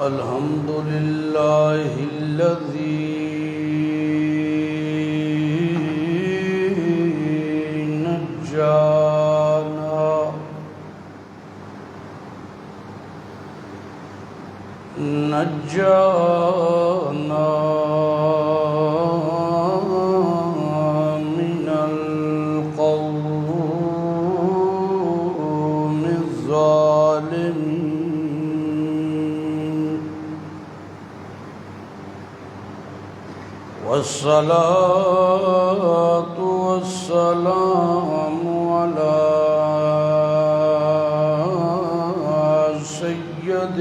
الحمد لله الذي نجانا من القوم الظالمين والصلاة والسلام على سيد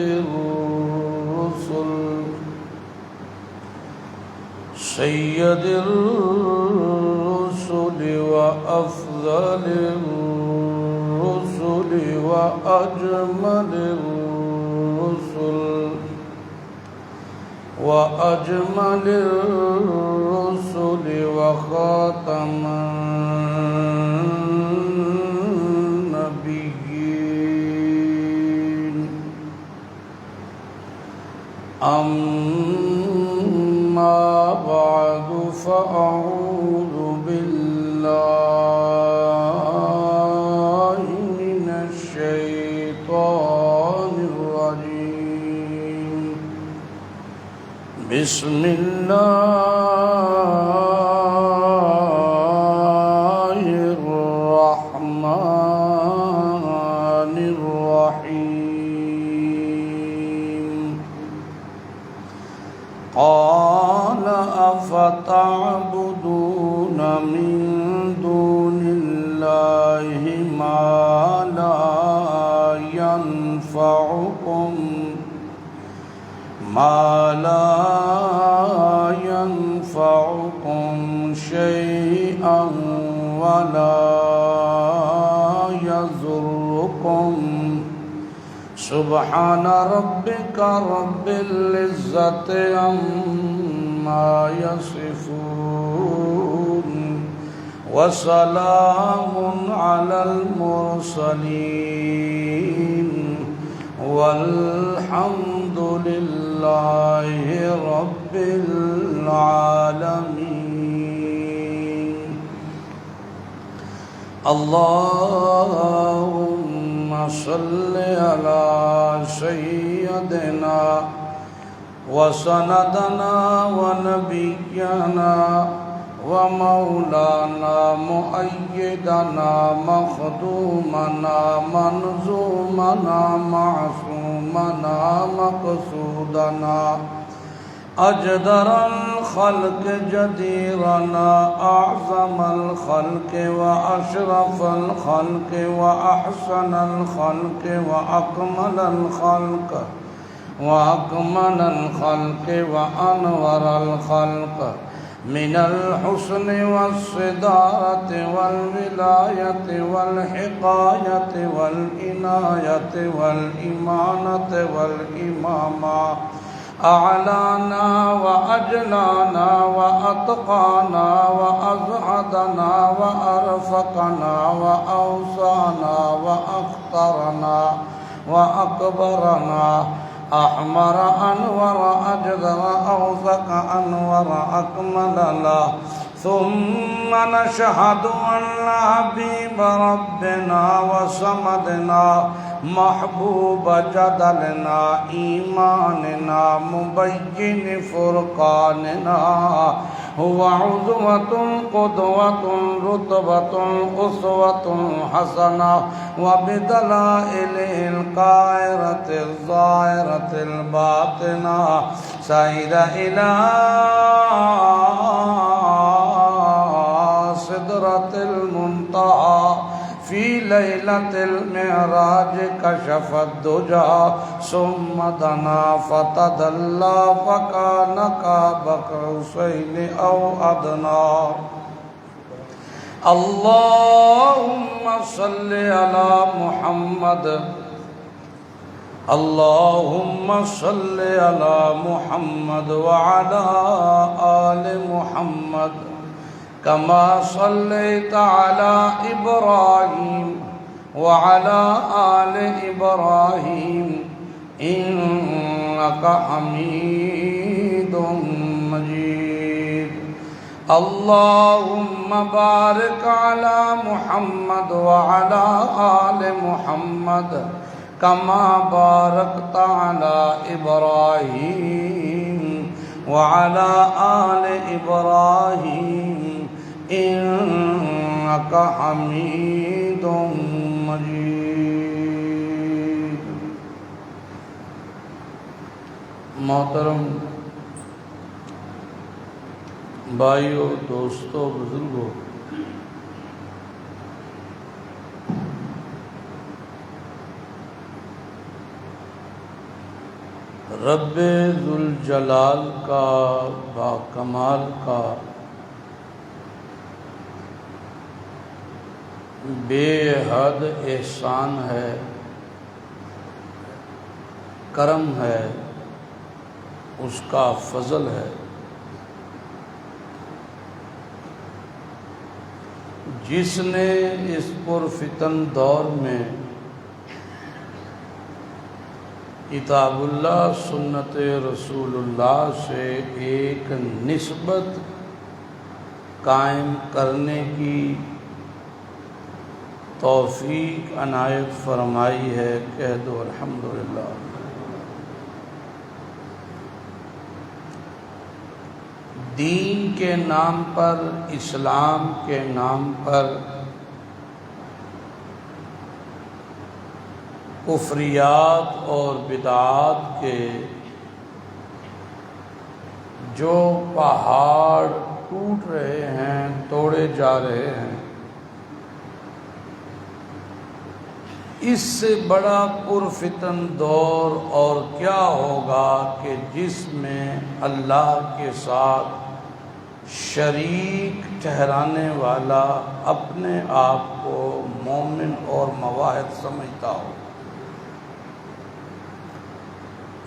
الرسل وأفضل الرسل وأجمل الرسل وخاتم النبيين أما بعد فأعوذ بالله من الشيطان الرجيم بسم الله الرحمن الرحيم قال أفتعبدون من دون الله ما لا ينفعكم شيئا ولا يضركم سبحان ربك رب العزة عما يصفون وسلام على المرسلين والحمد لله رب العالمين اللهم صل على سيدنا وسندنا ونبينا ومولانا مؤيدنا مخدومنا منظومنا معصومنا مقصودنا أجدر الخلق جديرنا أعظم الخلق وأشرف الخلق وأحسن الخلق وأكمل الخلق وأنور الخلق من الحسن والصدارة والولاية والحقاية والإناية والإمانة والإمامة أعلانا وأجلانا وأتقانا وأزهدنا وأرفقنا وأوصانا وأخطرنا وأكبرنا أحمر أنور أجدر أوثق أنور أكمل له ثم نشهد أن حبيب ربنا وصمدنا محبوب جدلنا إيماننا مبين فرقاننا هو عدوة قدوة رتبة أسوة حسنة وبدلائله القاهرة الظاهرة الباطنة سيد إلى سدرة المنتهى في ليلة المعراج كشف الدجى ثم دنا فتدلى فكان قاب قوسين أو أدنى اللهم صل على محمد اللهم صل على محمد وعلى آل محمد كما صليت على إبراهيم وعلى آل إبراهيم إنك حميد مجيد اللهم بارك على محمد وعلى آل محمد كما باركت على إبراهيم وعلى آل إبراهيم إنك حميد مجيد. محترم بھائیو، دوستو، بزرگو، رب ذوالجلال کا با کمال کا بے حد احسان ہے، کرم ہے، اس کا فضل ہے، جس نے اس پرفتن دور میں کتاب اللہ سنت رسول اللہ سے ایک نسبت قائم کرنے کی توفیق عنایت فرمائی ہے. کہہ دو الحمدللہ. دین کے نام پر، اسلام کے نام پر کفریات اور بدعات کے جو پہاڑ ٹوٹ رہے ہیں، توڑے جا رہے ہیں، اس سے بڑا پرفتن دور اور کیا ہوگا کہ جس میں اللہ کے ساتھ شریک ٹھہرانے والا اپنے آپ کو مومن اور موحد سمجھتا ہو.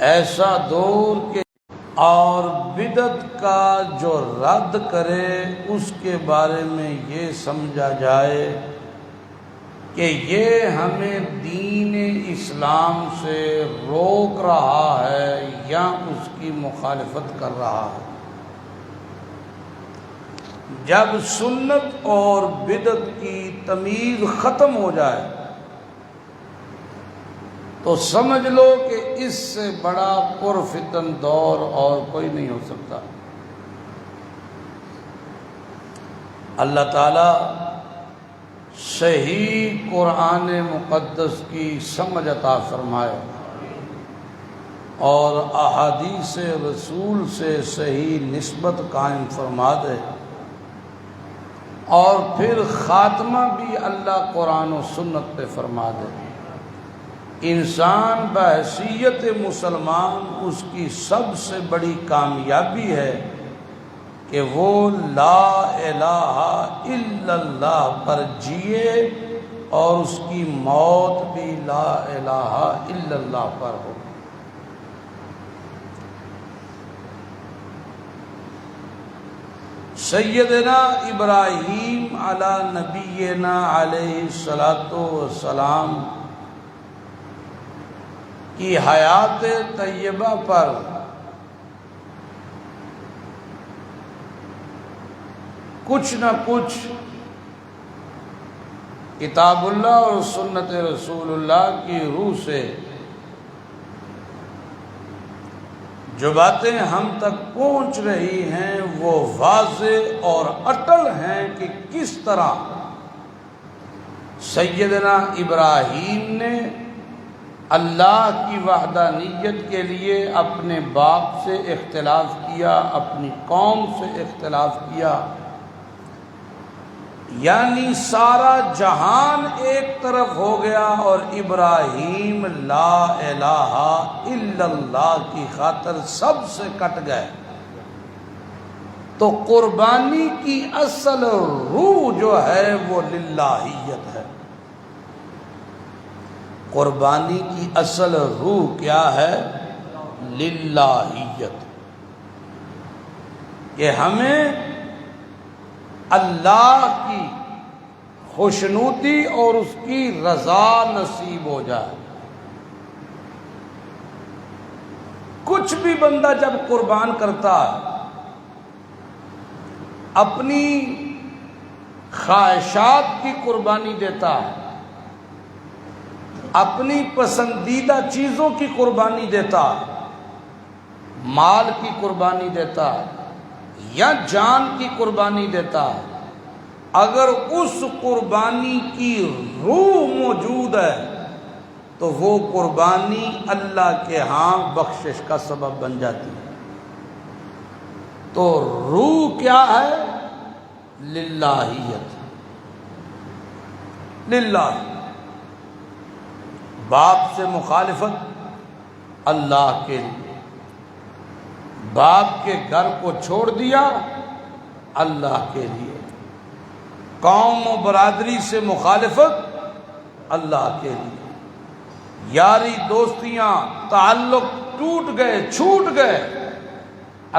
ایسا دور کہ اور بدعت کا جو رد کرے اس کے بارے میں یہ سمجھا جائے کہ یہ ہمیں دین اسلام سے روک رہا ہے یا اس کی مخالفت کر رہا ہے. جب سنت اور بدعت کی تمیز ختم ہو جائے تو سمجھ لو کہ اس سے بڑا پرفتن دور اور کوئی نہیں ہو سکتا. اللہ تعالی صحیح قرآن مقدس کی سمجھ عطا فرمائے اور احادیث رسول سے صحیح نسبت قائم فرما دے، اور پھر خاتمہ بھی اللہ قرآن و سنت پہ فرما دے. انسان بحیثیت مسلمان اس کی سب سے بڑی کامیابی ہے کہ وہ لا الہ الا اللہ پر جیے اور اس کی موت بھی لا الہ الا اللہ پر ہو. سیدنا ابراہیم علی نبینا علیہ الصلاۃ والسلام کی حیات طیبہ پر کچھ نہ کچھ کتاب اللہ اور سنت رسول اللہ کی روح سے جو باتیں ہم تک پہنچ رہی ہیں وہ واضح اور اٹل ہیں کہ کس طرح سیدنا ابراہیم نے اللہ کی وحدانیت کے لیے اپنے باپ سے اختلاف کیا، اپنی قوم سے اختلاف کیا، یعنی سارا جہان ایک طرف ہو گیا اور ابراہیم لا الہ الا اللہ کی خاطر سب سے کٹ گئے. تو قربانی کی اصل روح جو ہے وہ للہیت ہے. قربانی کی اصل روح کیا ہے؟ للہیت. کہ ہمیں اللہ کی خوشنودی اور اس کی رضا نصیب ہو جائے. کچھ بھی بندہ جب قربان کرتا ہے اپنی خواہشات کی قربانی دیتا ہے، اپنی پسندیدہ چیزوں کی قربانی دیتا ہے، مال کی قربانی دیتا ہے یا جان کی قربانی دیتا ہے، اگر اس قربانی کی روح موجود ہے تو وہ قربانی اللہ کے ہاں بخشش کا سبب بن جاتی ہے۔ تو روح کیا ہے؟ للہیت، للہ۔ باپ سے مخالفت اللہ کے لیے، باپ کے گھر کو چھوڑ دیا اللہ کے لیے، قوم و برادری سے مخالفت اللہ کے لیے، یاری دوستیاں تعلق ٹوٹ گئے چھوٹ گئے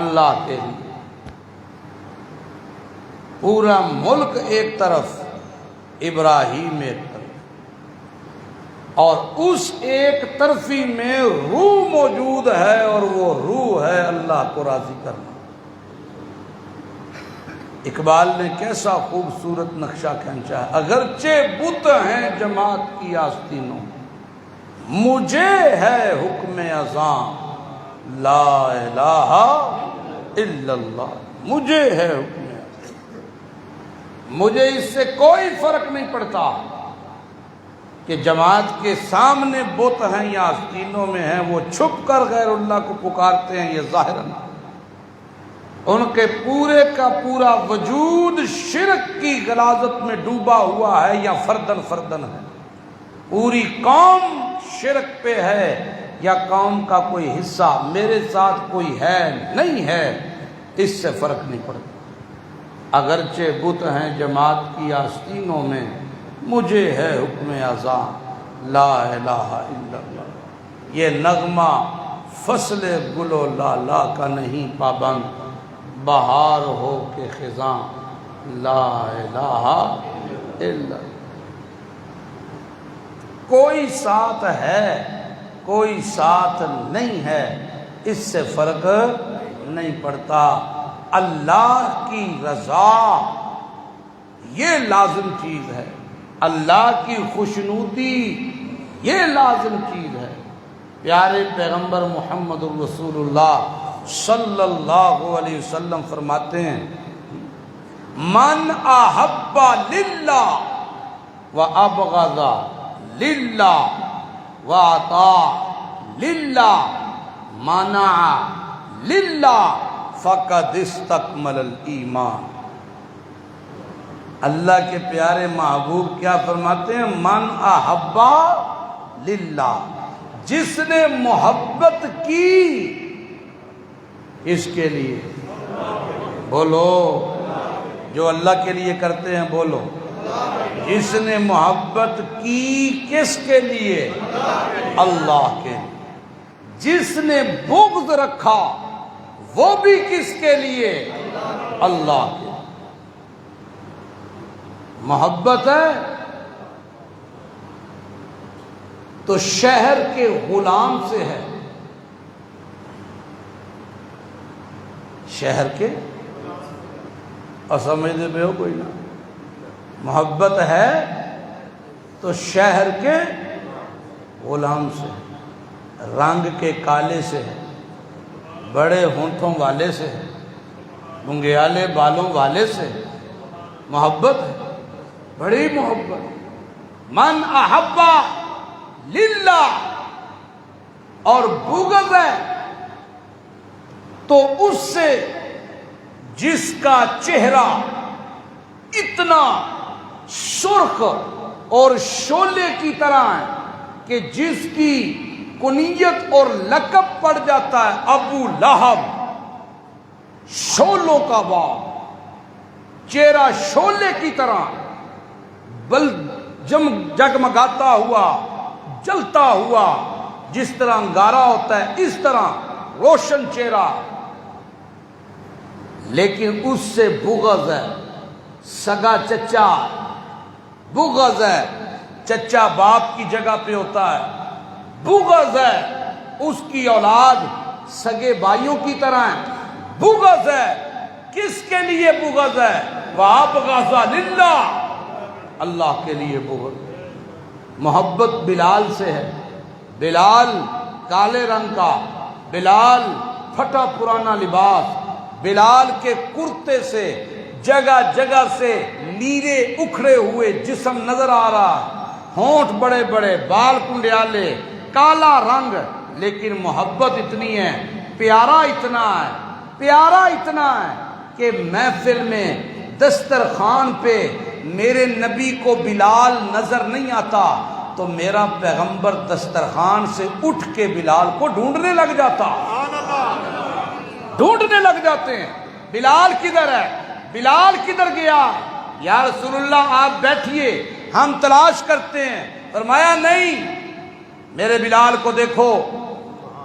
اللہ کے لیے، پورا ملک ایک طرف ابراہیم ایک طرف، اور اس ایک طرفی میں روح موجود ہے، اور وہ روح ہے اللہ کو راضی کرنا۔ اقبال نے کیسا خوبصورت نقشہ کھینچا ہے، اگرچہ بت ہیں جماعت کی آستینوں، مجھے ہے حکم اذاں لا الہ الا اللہ، مجھے ہے حکم اذاں، مجھے اس سے کوئی فرق نہیں پڑتا کہ جماعت کے سامنے بت ہیں یا آستینوں میں ہیں، وہ چھپ کر غیر اللہ کو پکارتے ہیں، یہ ظاہراً ان کے پورے کا پورا وجود شرک کی غلاظت میں ڈوبا ہوا ہے یا فردن فردن ہے، پوری قوم شرک پہ ہے یا قوم کا کوئی حصہ میرے ساتھ کوئی ہے نہیں ہے، اس سے فرق نہیں پڑتا۔ اگرچہ بت ہیں جماعت کی آستینوں میں، مجھے ہے حکم اذاں لا الہ الا اللہ۔ یہ نغمہ فصل گل و لالا کا نہیں پابند، بہار ہو کے خزاں لا الہ الا اللہ۔ کوئی ساتھ ہے کوئی ساتھ نہیں ہے، اس سے فرق نہیں پڑتا۔ اللہ کی رضا یہ لازم چیز ہے، اللہ کی خوشنودی یہ لازم چیز ہے۔ پیارے پیغمبر محمد الرسول اللہ صلی اللہ علیہ وسلم فرماتے ہیں، من احب للہ وابغض للہ واطاع للہ منع للہ فقد استکمل الایمان۔ اللہ کے پیارے محبوب کیا فرماتے ہیں؟ من احب للہ، جس نے محبت کی اس کے لیے، بولو جو اللہ کے لیے کرتے ہیں بولو، جس نے محبت کی کس کے لیے؟ اللہ کے لیے۔ جس نے بغض رکھا وہ بھی کس کے لیے؟ اللہ کے لیے۔ محبت ہے تو شہر کے غلام سے ہے، شہر کے، اور سمجھتے پہ ہو کوئی نہ، محبت ہے تو شہر کے غلام سے، رنگ کے کالے سے ہے، بڑے ہونٹوں والے سے ہے، گنگیالے بالوں والے سے ہے، محبت ہے، بڑی محبت۔ من احب للہ، اور بغض ہے تو اس سے جس کا چہرہ اتنا سرخ اور شعلے کی طرح ہے کہ جس کی کنیت اور لقب پڑ جاتا ہے ابو لہب، شعلوں کا باپ، چہرہ شعلے کی طرح بل جگمگاتا ہوا، جلتا ہوا، جس طرح انگارہ ہوتا ہے اس طرح روشن چہرہ، لیکن اس سے بغض ہے، سگا چچا بغض ہے، چچا باپ کی جگہ پہ ہوتا ہے، بغض ہے اس کی اولاد سگے بھائیوں کی طرح ہیں۔ بغض ہے، کس کے لیے بغض ہے؟ وَأَبْغَضَ لِلَّهِ، اللہ کے لیے بغض۔ محبت بلال سے ہے، بلال کالے رنگ کا، بلال پھٹا پرانا لباس، بلال کے کرتے سے جگہ جگہ سے لیرے اکھڑے ہوئے جسم نظر آ رہا، ہونٹ بڑے بڑے، بال کنڈیالے، کالا رنگ، لیکن محبت اتنی ہے، پیارا اتنا ہے، پیارا اتنا ہے کہ محفل میں دسترخوان پہ میرے نبی کو بلال نظر نہیں آتا تو میرا پیغمبر دسترخوان سے اٹھ کے بلال کو ڈھونڈنے لگ جاتا، ڈھونڈنے لگ جاتے ہیں، بلال کدھر ہے، بلال کدھر گیا؟ یا رسول اللہ آپ بیٹھیے ہم تلاش کرتے ہیں۔ فرمایا نہیں، میرے بلال کو دیکھو۔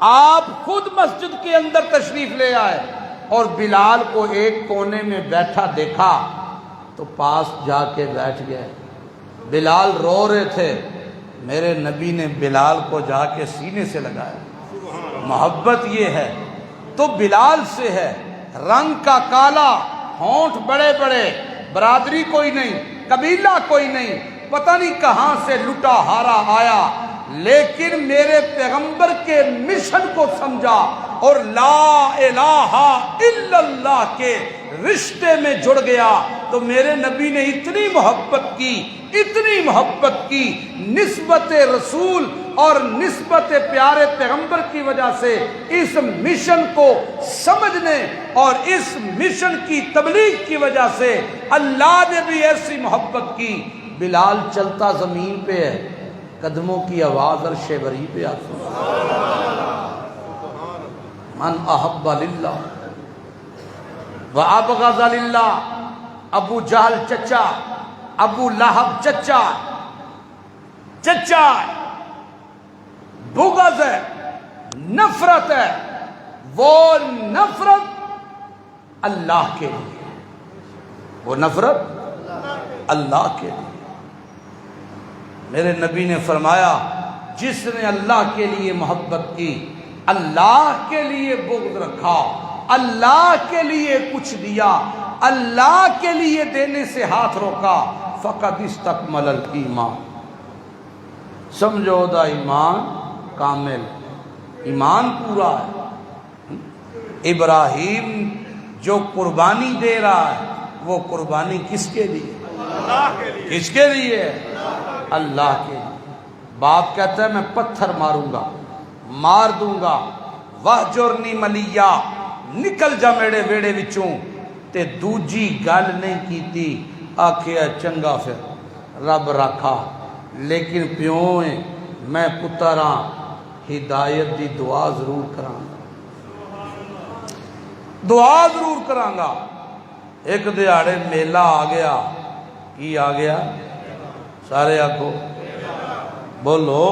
آپ خود مسجد کے اندر تشریف لے آئے اور بلال کو ایک کونے میں بیٹھا دیکھا تو پاس جا کے بیٹھ گئے۔ بلال رو رہے تھے، میرے نبی نے بلال کو جا کے سینے سے لگایا۔ محبت یہ ہے تو بلال سے ہے، رنگ کا کالا، ہونٹ بڑے بڑے، برادری کوئی نہیں، قبیلہ کوئی نہیں، پتہ نہیں کہاں سے لٹا ہارا آیا، لیکن میرے پیغمبر کے مشن کو سمجھا اور لا الہ الا اللہ کے رشتے میں جڑ گیا۔ تو میرے نبی نے اتنی محبت کی، اتنی محبت کی، نسبت رسول اور نسبت پیارے پیغمبر کی وجہ سے اس مشن کو سمجھنے اور اس مشن کی تبلیغ کی وجہ سے اللہ نے بھی ایسی محبت کی۔ بلال چلتا زمین پہ ہے، قدموں کی آواز عرش بری پہ آتی ہے۔ من احب للہ وابغض للہ۔ ابو جہل چچا، ابو لہب چچا، چچا بغض ہے، نفرت ہے، وہ نفرت اللہ کے لیے، وہ نفرت اللہ کے لیے۔ میرے نبی نے فرمایا جس نے اللہ کے لیے محبت کی، اللہ کے لیے بغض رکھا، اللہ کے لیے کچھ دیا، اللہ کے لیے دینے سے ہاتھ روکا، فقد استکمل الایمان، سمجھو دا ایمان کامل، ایمان پورا ہے۔ ابراہیم جو قربانی دے رہا ہے وہ قربانی کس کے لیے؟ کس کے لیے؟ اللہ کے لیے۔ باپ کہتا ہے میں پتھر ماروں گا، مار دوں گا، وَہْجُرْنِی مَلِيًّا، نکل جا میرے ویڑے وچوں، تے دوجی گل نہیں کیتی، آکھیا چنگا پھر رب رکھا، لیکن پیوں میں پتراں ہدایت دی دعا ضرور کراں گا، دعا ضرور کراں گا۔ ایک دیہاڑے میلہ آ گیا، کی آ گیا؟ سارے آگو بولو،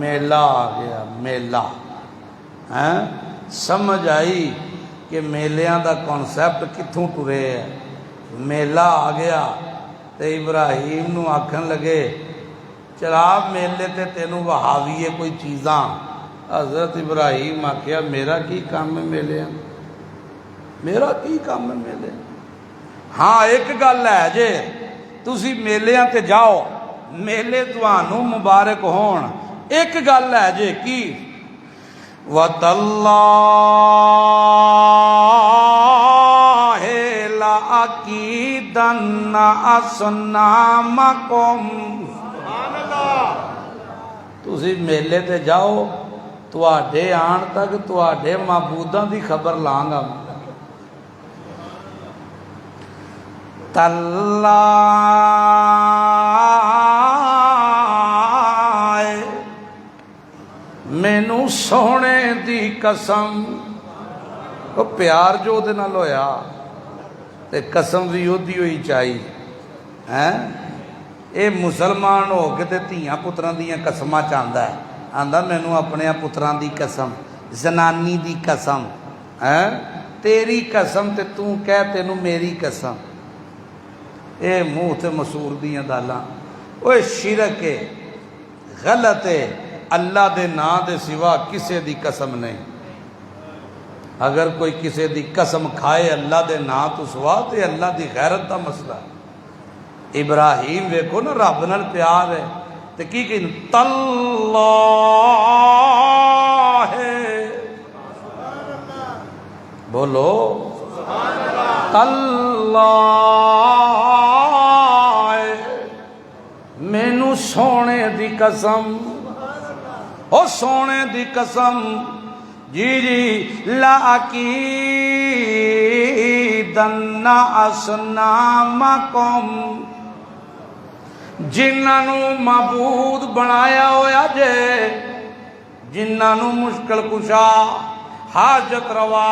میلہ آ گیا، میلہ۔ سمجھ آئی کہ میلیاں دا کانسیپٹ کتھوں ٹرے ہے۔ میلہ آ گیا تے ابراہیم نو آکھن لگے چلا میلے تے تینوں وہاویے کوئی چیزاں۔ حضرت ابراہیم آکھیا میرا کی کام ہے میلیاں، میرا کی کام ہے میلے؟ ہاں ایک گل ہے جے تسی میلیاں تے جاؤ، میلے توانوں مبارک ہون، ایک گل ہے جے کی وَتَاللَّهِ لَأَكِيدَنَّ أَصْنَامَكُمْ۔ تسی میلے تے جاؤ، تواڈے آن تک تواڈے معبوداں دی خبر لانگا۔ تَاللَّهِ مینوں سونے دی قسم، وہ پیار جو دے نال ہویا تے قسم بھی اودی ہوئی چاہیے۔ اے مسلمان ہو کے تے دھیاں پتراں دیاں قسماں چاہندا ہے، آندا مینوں اپنے پتراں دی قسم، زنانی دی قسم، تیری قسم تے توں کہہ تینوں میری قسم۔ اے منہ تے مسور دیاں گالاں، اوے شرک ہے، غلط ہے، اللہ دے نا دے سوا کسے دی قسم نہیں۔ اگر کوئی کسی دی قسم کھائے اللہ دے نا تو سوا تے اللہ دی غیرت دا مسئلہ. ابراہیم ویکھو نا رب نال پیار ہے تے کی کہیں تاللہ بولو تاللہ مینوں سونے دی قسم او سونے دی قسم جی جی لا اکیدن اصنامکم جنہاں نو معبود بنایا ہویا جے جنہاں نو مشکل کشا حاجت روا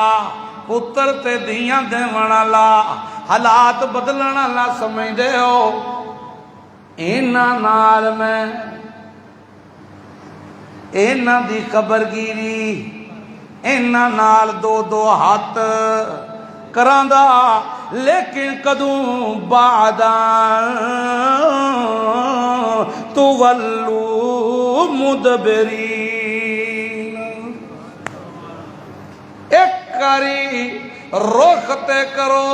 پتر تے دھیاں دیون والا حالات بدلن والا سمجھدے ہو انہاں نال میں انہاں دی قبرگیری انہاں نال دو دو ہاتھ کراندا لیکن کدوں بعد تولو مدبرین ایک کری رخ تے کرو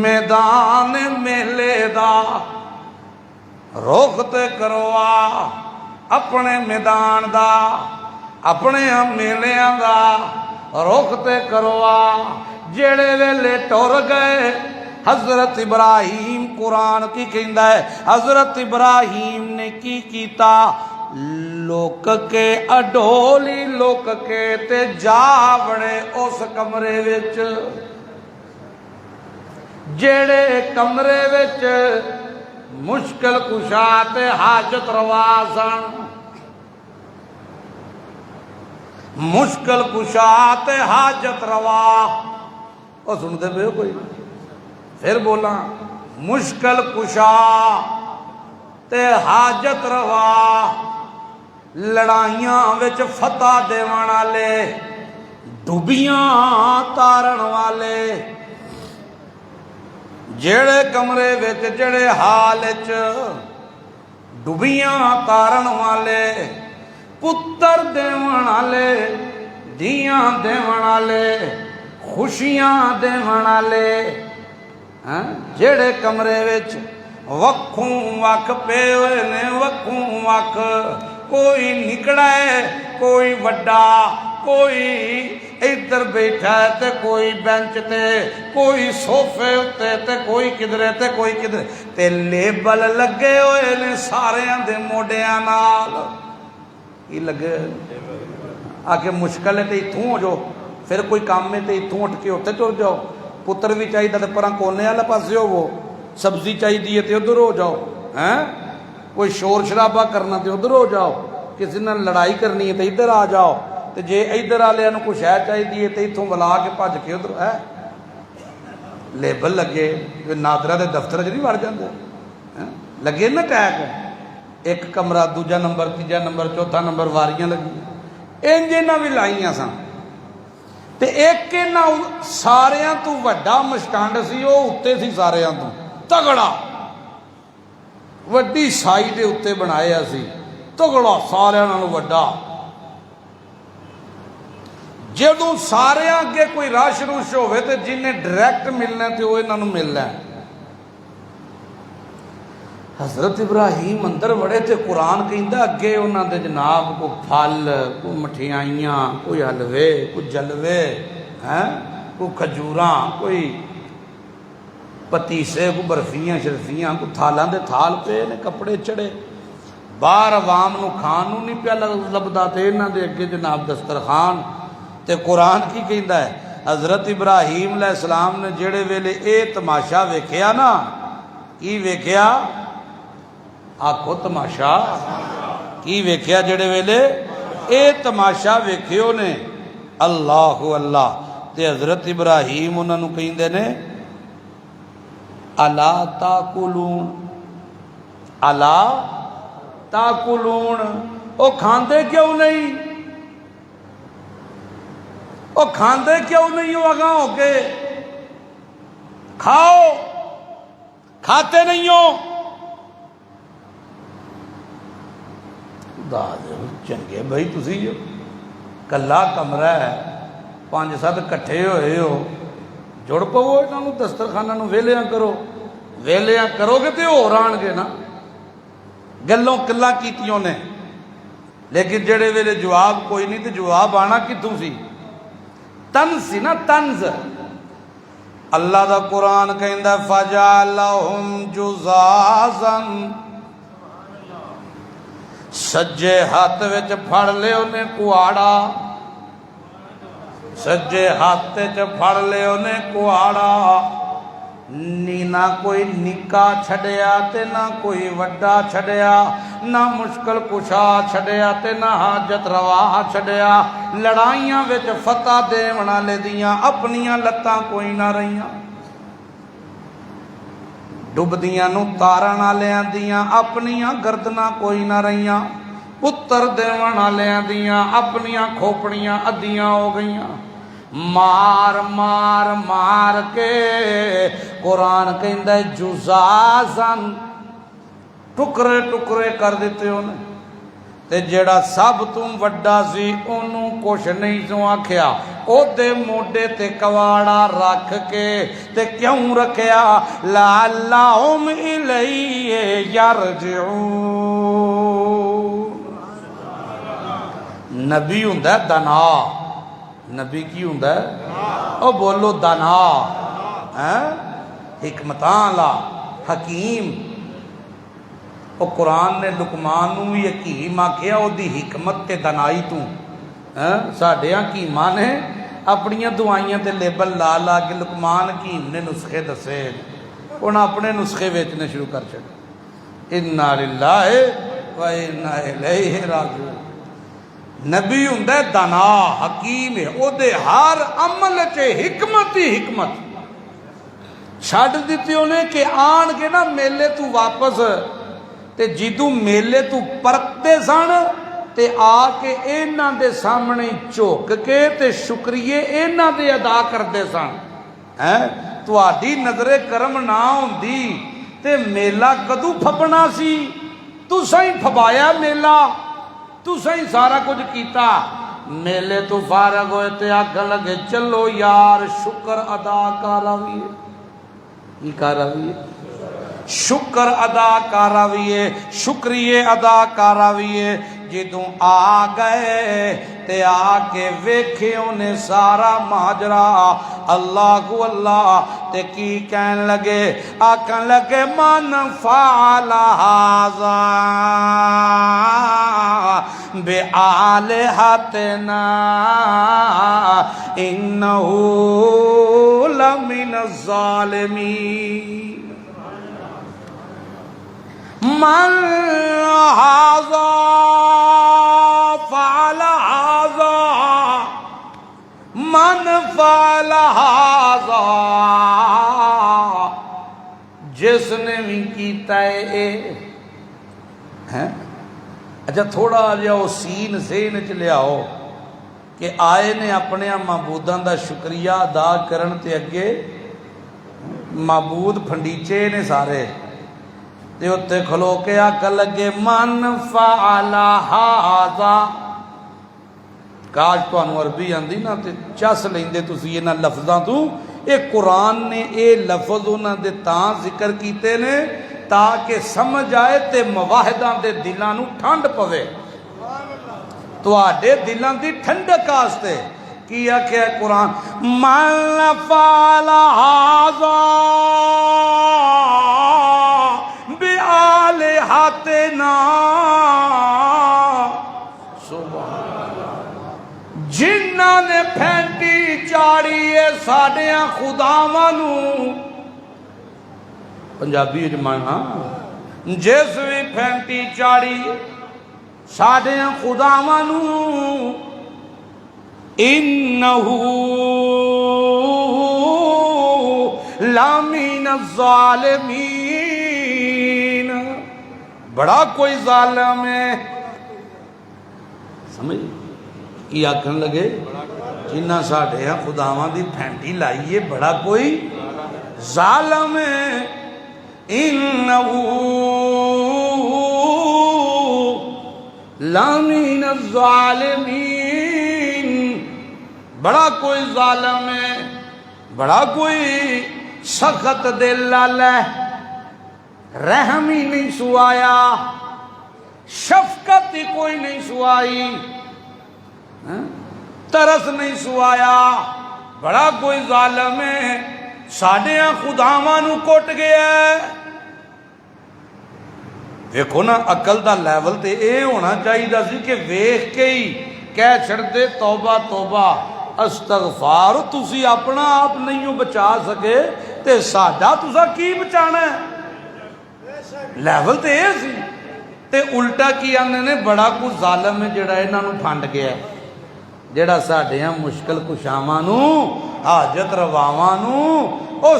میدان میلے دا رخ تے کرو اپنے میدان دا اپنے میلیاں دا رخ تے کرو جڑے ویلے ٹر گئے حضرت ابراہیم قرآن کی کہندا ہے حضرت ابراہیم نے کی کیتا لوک کے اڈولی لوک کے تے جا بڑے اس کمرے وچ جڑے کمرے وچ مشکل کشا تے حاجت روا سن مشکل کشا تے حاجت روا او سن دے پے کوئی پھر بولا مشکل کشا تے حاجت روا لڑائیاں وچ فتح دیوان والے ڈوبیاں تارن والے جڑے کمرے وچ جڑے حال وچ ڈوبیاں تارن والے پتر دیوان والے دیاں دیوان والے خوشیاں دیوان والے جڑے کمرے وچ وکھوں وکھ پے ہوئے نے وکھوں وکھ کوئی نکڑا ہے کوئی وڈا کوئی ادھر بیٹھا ہے تے کوئی بینچ تے کوئی صوفے تے تے کوئی کدھرے تے کوئی کدھرے تے لیبل لگے ہوئے نے ساریاں دے موڈیاں نال کی لگے آکے مشکل ہے تے اتھوں ہو جو پھر کوئی کام میں تے اتھوں اٹھ کے ہوتے چل جاؤ پتر بھی چاہیے تے پراں کونے والا پاسے ہو وہ سبزی چاہیے تے ادھر ہو جاؤ کوئی شور شرابہ کرنا تے ادھر ہو جاؤ کسی نے لڑائی کرنی ہے تے ادھر آ جاؤ تے جے ادھر والے نو کچھ ہے چاہیے تے اتھوں بلا کے بھج کے ادھر ہے لیبل لگے نادرہ دے دفتر چ نہیں وڑ جاندے لگے نا ٹیگ ایک کمرہ دوجا نمبر تیجا نمبر چوتھا نمبر واریاں لگی انجینا بھی لائیاں سن تے ایک نا ساریاں تو وڈا مشکانڈ سی وہ اتے سی ساریاں تو تگڑا وڈی سائی دے اتے بنایا سی تگڑا ساریاں نالوں وڈا جدوں سارے اگے کوئی رش روش ہوئے تے جنہیں ڈائریکٹ ملنا تے وہ انہاں نوں ملنا ہے حضرت ابراہیم اندر بڑے تے قرآن کہندا اگے انہاں دے جناب کو پھل کو مٹھیائیاں کوئی حلوے کوئی جلوے کوئی کھجوراں کوئی پتیسے کوئی برفیاں شرفیاں کوئی تھالاں دے تھال پے نے کپڑے چڑھے باہر عوام نو کھان نو نہیں پیا لبدا تے انہاں دے اگے جناب دسترخوان تے قرآن کی کہندا ہے حضرت ابراہیم علیہ السلام نے جڑے ویلے اے تماشا ویکھیا نا کی ویکھیا آکھو تماشا کی ویکھیا جڑے ویلے اے تماشا ویکھیو نے اللہ اللہ تے حضرت ابراہیم انہاں نوں کہندے نے الا تاکلون الا تاکلون او کھاندے کیوں نہیں او کھاندے کیوں نہیں ہو اگاں ہو کے کھاؤ کھاتے نہیں ہو چنگے بھائی تسی جو کلا کمرہ ہے 5-7 کٹھے ہوئے ہو جڑ پو انہوں دسترخانہ ویلیاں کرو ویلیاں کرو گے تو ہو ران گے نا گلوں کلا کیتیوں نے لیکن جڑے ویلے جواب کوئی نہیں تو جواب آنا کتوں سی طنز سی نا طنز اللہ دا قرآن کہندا فجعلہم جزازا سجے ہاتھ وچ پھڑ لے انہیں کواڑا سجے ہاتھ وچ پھڑ لے انہیں کواڑا نی نہ کوئی نکا چھڑیا تے نہ کوئی وڈا چھڑیا نہ مشکل کشا چھڑیا تے نہ حاجت روا چھڑیا لڑائیاں وچ فتح دیونا لے دیاں اپنیاں لتاں کوئی نہ رہیاں ڈبدیاں نو تارنا لیاں دیاں اپنیاں گردنا کوئی نہ رہیاں پتر دیونا لیاں دیاں اپنیاں کھوپڑیاں ادیاں ہو گئیاں مار مار مار کے قرآن کہندا ہے جزازن ٹکرے ٹکرے کر دیتے انہیں تے جیڑا سب تم وڈا سی انہوں کچھ نہیں سو آکھیا او دے موڈے تے کواڑا رکھ کے تے کیوں رکھیا لعلہم الیہ یرجعون نبی ہوندہ ہے دنا نبی کی ہوندہ ہے او بولو دنا حکمتان لا حکیم او قرآن نے لقمان نو بھی حکیم آکھیا او دی حکمت تے دنائی تو ساڑھے حکیماں نے اپنیاں دعائیاں تے لیبل لا لا کے لقمان حکیم نے نسخے دسے انہاں اپنے نسخے ویچنے شروع کر چھڑے انا للہ و انا الیہ راجعون نبی ہوندہ ہے دنا حکیم ہے او دے ہر عمل چے حکمت ہی حکمت چھڑ دیتی انہیں کہ آن کے نا میلے تو واپس تے جدو میلے تو پرکتے سن تے آ کے اینا دے سامنے چوک کے تے شکریے اینا دے ادا کر دے سن تو آدھی نظر کرم نہ ہوندی تے میلہ کدو پھپنا سی تو سائیں پھپایا میلہ تو سائیں سارا کچھ کیتا میلے تو فارغ ہوئے تے آکھن لگے چلو یار شکر ادا کر رویے یہ کر رویے شکر ادا کر رویے شکریہ ادا کر رویے جدوں آ گئے تے آ کے ویکھے انہیں سارا ماجرا اللہ اللہ تے کی کہن لگے آکھن لگے من فعل ھذا بآلہتنا انہ لمن الظالمین من ھذا فعل ھذا من فعل ھذا جس نے بھی کیتا ہے اچھا تھوڑا جاؤ سین سین چ لیاؤ کہ آئے نے اپنے معبودان دا شکریہ ادا کرن تے اگے معبود پھنڈیچے نے سارے تے اتے کھلو کے آکھن لگے من فعل ھذا کاش تانوں عربی آندی نا تے چس لیندے تسی انہاں لفظاں تو اے قرآن نے اے لفظ انہاں دے تاں ذکر کیتے نے تاکہ سمجھ آئے تے مواحداں دے دلاں نو ٹھنڈ پوے تو آڈے دلاں دی ٹھنڈک آستے کیا کہ قرآن من فعل ھذا بآلہتنا جنہاں نے پھینٹی چاڑی ہے ساڑیاں خداواں نو پنجابی جمانا جس بھی پھینٹی چاڑی ساڑیاں خداواں نو انہو لامین الظالمین بڑا کوئی ظالم ہے سمجھ کی آکھن لگے جنہ ساڑھے ہیں خداواں دی پھینٹی لائیے بڑا کوئی ظالم ہے انہو لامین الظالمین بڑا کوئی ظالم ہے، بڑا کوئی سخت دل والا ہے، رحم ہی نہیں سوایا، شفقت ہی کوئی نہیں سوائی، ترس نہیں سوایا، بڑا کوئی ظالم ہے، ساڈیاں خداواں نو کٹ گیا ہے۔ دیکھو نا عقل دا لیول تے اے ہونا چاہیے سی کہ ویکھ کے ہی کہہ چھڑ دے توبہ توبہ استغفار، تسی اپنا آپ نہیں ہو بچا سکے تے ساڈا تسا کی بچانا ہے؟ لیول تے اے سی، تے الٹا کی آنے نے بڑا کچھ ظالم ہے جڑا انہاں نو پھنڈ گیا ہے، جڑا ساڈیاں مشکل کشاواں نو حاجت رواواں نو او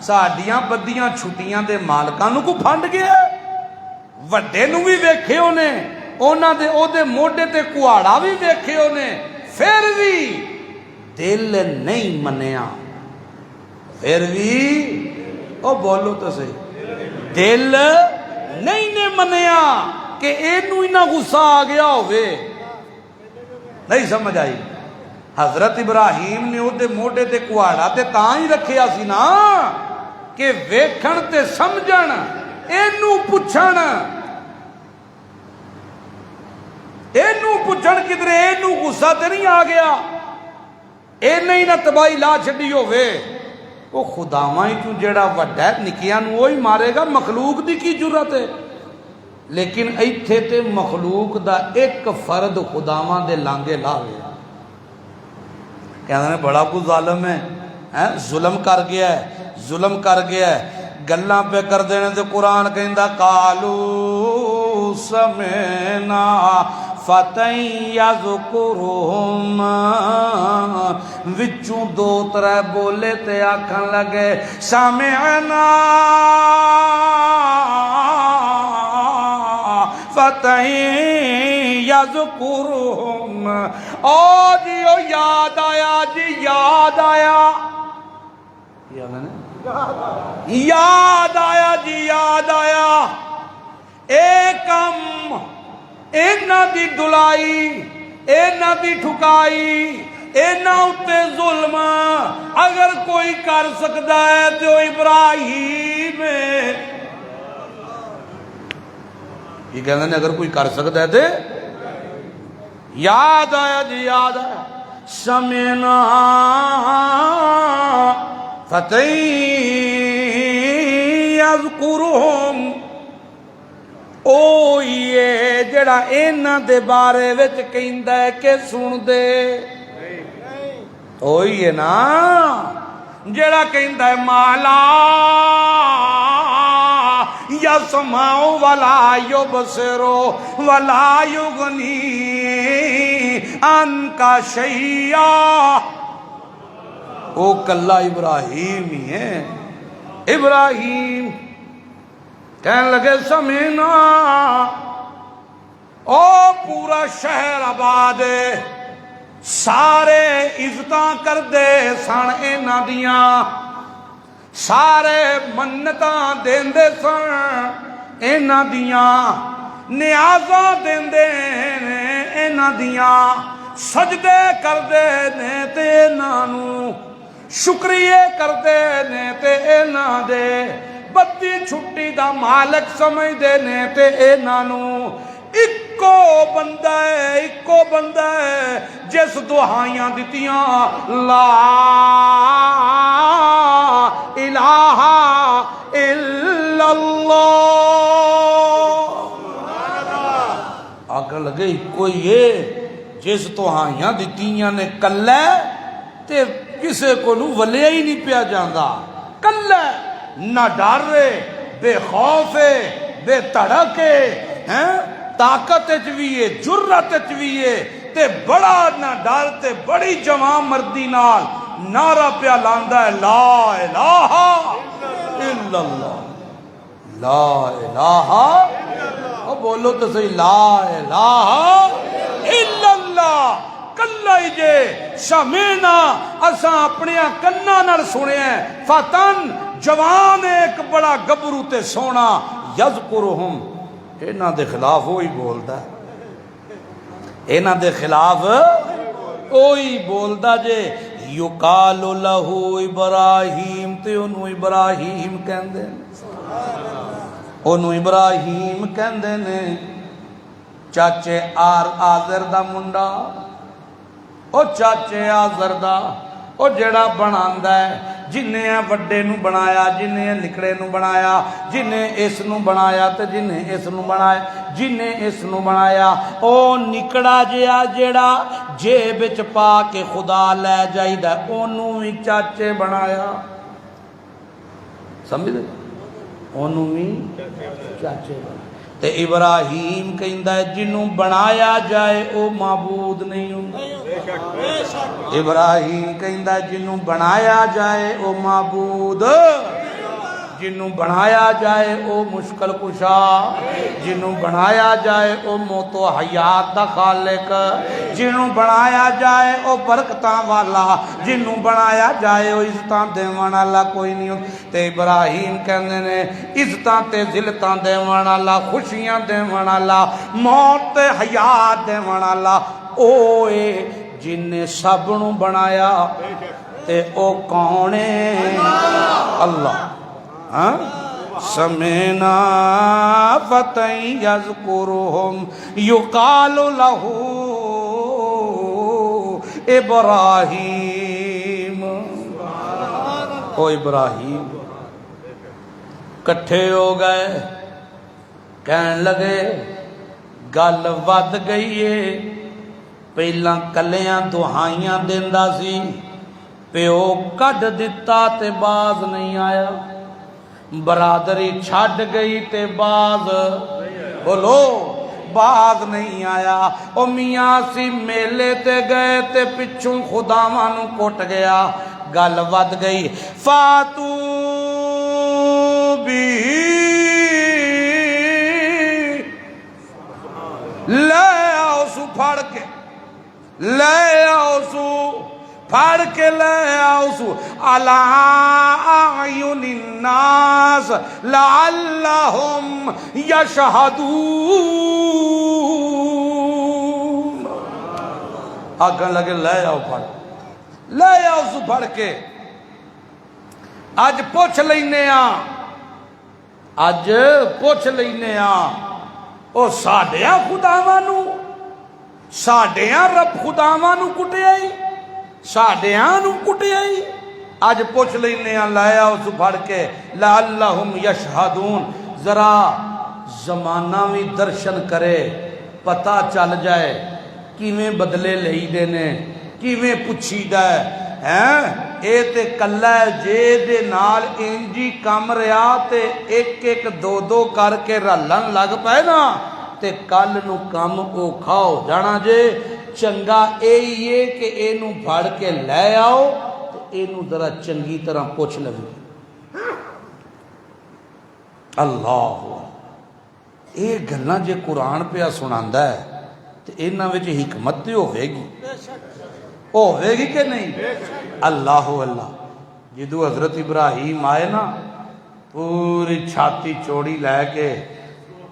ساڈیاں بدیاں چھٹیاں دے مالکاں نو کو پھنڈ گیا ہے۔ وڈے نو بھی ویکھے اونے، اونا دے او دے موڈے تے کہاڑا بھی ویکھے اونے، پھر بھی دل نہیں منیا، پھر بھی او بولو تو صحیح، دل نہیں نے منیا کہ اینو اینا غصہ آ گیا ہوئے۔ نہیں سمجھ آئی؟ حضرت ابراہیم نے او دے موڈے تے کہاڑا تے تاں ہی رکھیا سی نا کہ ویکھن تے سمجھن، اینو پوچھن کدرے اینو غصہ تے نہیں آ گیا، اینے ہی نہ تباہی لا چھڈی ہوئے۔ وہ خداواں ہی چوں جیڑا وڈا ہے نکیاں نو وہی مارے گا، مخلوق دی کی جرت ہے؟ لیکن ایتھے تے مخلوق دا ایک فرد خداواں دے لانگے لا گیا، کہنے بڑا کو ظالم ہے، ظلم کر گیا ہے، ظلم کر گیا ہے، گلاں پہ کر دینے تے قرآن کہندا قالو سمعنا فتى یذکرہم، وچوں دو ترے بولے تے آکھن لگے سمعنا فتى یذکرہم، او جی او یاد آیا جی، یاد آیا، یاد آیا جی، یاد آیا، اے کم اینا دی دلائی، اینا دی ٹھکائی، اینا اتے ظلم اگر کوئی کر سکتا ہے تو ابراہیم ہے۔ یہ کہنا ہے اگر کوئی کر سکتا ہے تو یاد آیا جی، یاد آیا، سمعنا فتى یذکرہم، او یہ جڑا اینا دے بارے وچ کہندا ہے کہ سن دے، او یہ نا جڑا کہندا ہے مالا یسمع ولا یبصر ولا یغنی عنک شیئا، او کلا ابراہیم ہی ہے۔ ابراہیم کہنے لگے سمعنا، او پورا شہر آباد سارے عزتاں کر دے سن اینا دیاں، سارے منتاں دیندے سن اینا دیاں، نیازاں دیندے اینا دیاں، سجدے کر دے نے تے نانو، شکریہ کر دے نے تے اینا دے، بدی چھٹی دا مالک سمجھ دے نے تے اینا نو، اکو بندہ ہے جس دعائیاں دیتیاں لا الہ الا اللہ، آکر لگے کوئی یہ جس دعائیاں دیتیاں نے کلے تے کسے کو نو ولیا ہی نہیں پیا جاندہ، کلے نہ ڈر رہے، بے خوف ہے، بے تڑکے، طاقت چویے، جرت چویے، تے بڑا نہ ڈر تے بڑی جوان مردی نال نعرہ پیا لاندا ہے لا الہ الا اللہ، لا الہ، او بولو تو صحیح، لا الہ الا اللہ، کلا ہی جے سمعنا اساں اپنیاں کناں نال سنیا ہے، فتن جوان ایک بڑا گبرو تے سونا، یذکرہم، اینا دے خلاف وہی بولدا ہے، اینا دے خلاف اوہی بولدا جے یقال لہو ابراہیم تے انہوں ابراہیم کہندے انہوں ابراہیم کہندے نے چاچے آزر دا منڈا او چاچے آزر دا او جڑا بناندا ہے جنہیں وڈے نو بنایا جنہیں لکڑے نو بنایا جنہیں اس نو بنایا تے جنہیں اس نو بنایا جنہیں اس نو بنایا او نکڑا جیا جڑا جیب وچ پا کے خدا لے جائیدا اونوں وی چاچے بنایا سمجھ دے اونوں وی چاچے بنایا تے ابراہیم کہندا ہے جنوں بنایا جائے او معبود نہیں ہوندا ابراہیم کہندا ہے جنوں بنایا جائے او معبود جنوں بنایا جائے او مشکل کشا جنوں بنایا جائے او موت و حیات دا خالق جنوں بنایا جائے او برکتاں والا جنوں بنایا جائے او عزتاں دیوان والا کوئی نہیں تے ابراہیم کہندے نے عزتاں تے ذلتاں دیوان والا خوشیاں دیوان والا موت تے حیات دیوان والا او اے جن نے سب نو بنایا تے او کون ہے اللہ سمینا فتح یذکرہم یقال لہو ابراہیم او ابراہیم کٹھے ہو گئے کہن لگے گل ود گئی ہے پہلا کلیاں دہائیاں دیندا سی پیو کڈ دتا تے باز نہیں آیا برادری چھڈ گئی تے باز بولو باز نہیں آیا او میاں سی میلے تے گئے تے پچھوں خداواں نو کٹ گیا گل ود گئی فاتو بھی لے آؤ سو پھڑ کے لے آؤ سو پھڑ کے لے آؤ سو علی اعین الناس لعلہم یشہدون آگن لگے لے آؤ پھڑ لے آؤ سو پھڑ کے اج پوچھ لینے اج پوچھ لینے او ساڈیاں خداواں نو ساڈیاں رب خداواں نو کٹیا ہی ساڈیاں نو کٹیا ہی اج پوچھ لینے لایا اس پھڑ کے لعلہم یشہدون ذرا زمانہ بھی درشن کرے پتہ چل جائے کیویں بدلے لئی دینے کیویں پوچھی دے اے تے کلا جے دے نال انجی کم رہا تے ایک ایک دو دو کر کے رلن لگ پائے نا تے کل نو کم اوکھا ہو جانا جے چنگا اے یہ کہ اے نو پھڑ کے لے آؤ تے اے نو ذرا چنگی طرح پوچھ لگے اللہ اے گلاں جے قرآن پہ سناندا ہے تے انہاں وچ حکمت تے ہوے گی ہوے گی کہ نہیں اللہ اللہ جدو حضرت ابراہیم آئے نا پوری چھاتی چوڑی لے کے